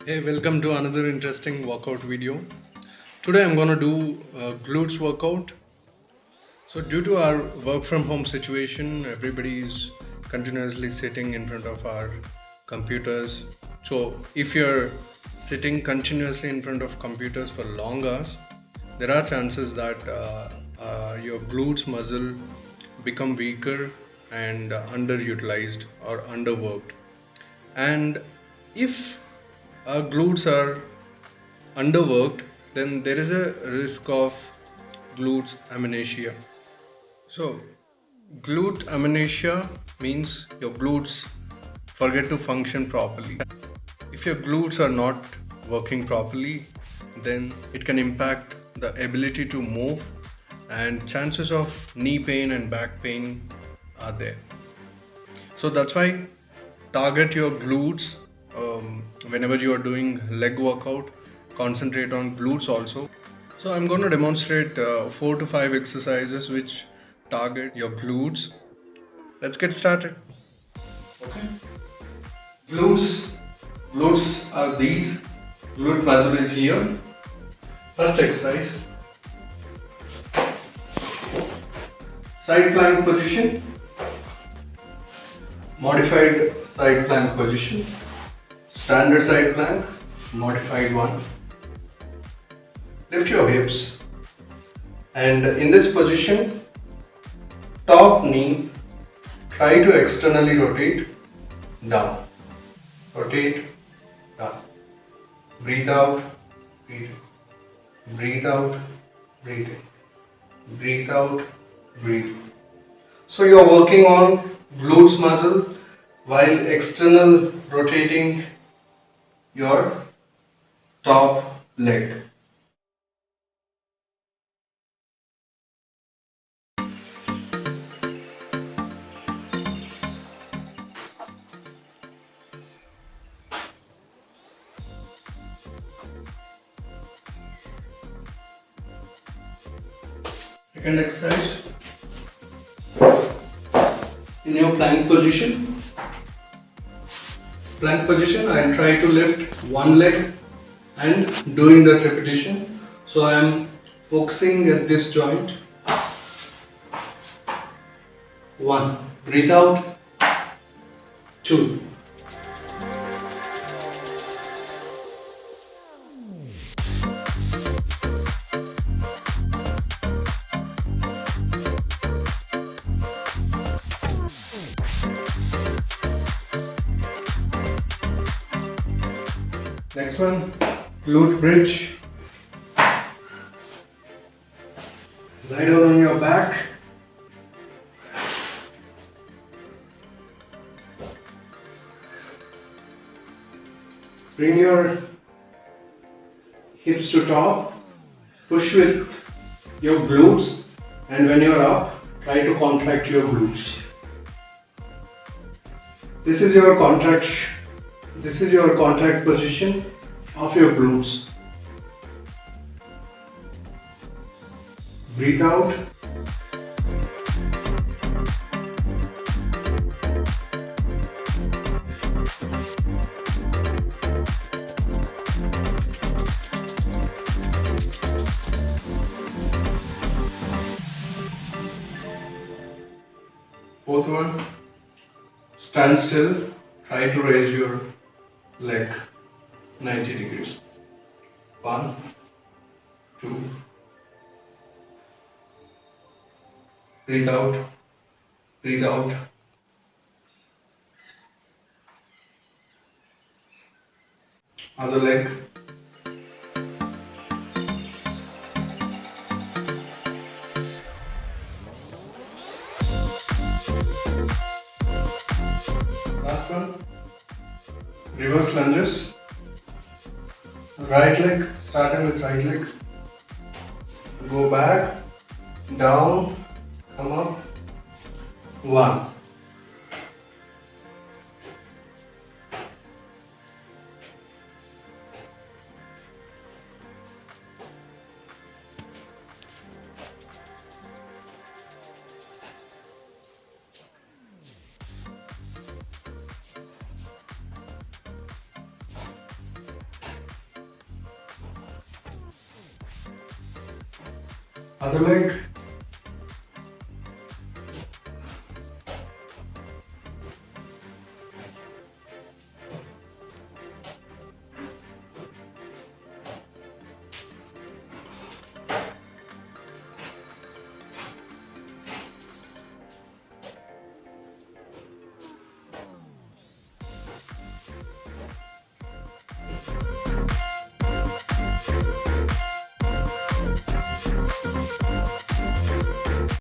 Hey, welcome to another interesting workout video. Today I'm going to do a glutes workout. So due to our work from home situation, everybody is continuously sitting in front of our computers. So if you're sitting continuously in front of computers for long hours, there are chances that your glutes muscle become weaker and underutilized or underworked. And if our glutes are underworked, then there is a risk of glutes amnesia. So, glute amnesia means your glutes forget to function properly. If your glutes are not working properly, then it can impact the ability to move, and chances of knee pain and back pain are there. So that's why target your glutes whenever you are doing leg workout. Concentrate on glutes also. So I'm going to demonstrate 4 to 5 exercises which target your glutes. Let's get started. Okay. Glutes. Glutes are these. Glute muscle is here. First exercise. Side plank position. Modified side plank position. Standard side plank. Modified one. Lift your hips. And in this position, top knee, try to externally rotate down. Rotate down. Breathe out, breathe in. Breathe out, breathe in. Breathe out, breathe in. So you are working on glutes muscle while external rotating your top leg. Second exercise. In your plank position, I'll try to lift one leg and doing that repetition. So I am focusing at this joint. One, breathe out. Two. Next one, glute bridge. Lie down on your back. Bring your hips to top. Push with your glutes, and when you're up, try to contract your glutes. This is your contract. This is your contract position of your glutes. Breathe out. Fourth one, stand still, try to raise your leg 90 degrees. One, two, breathe out, breathe out. Other leg. Last one, reverse lunges. Right leg, starting with right leg. Go back, down, come up. One. other leg.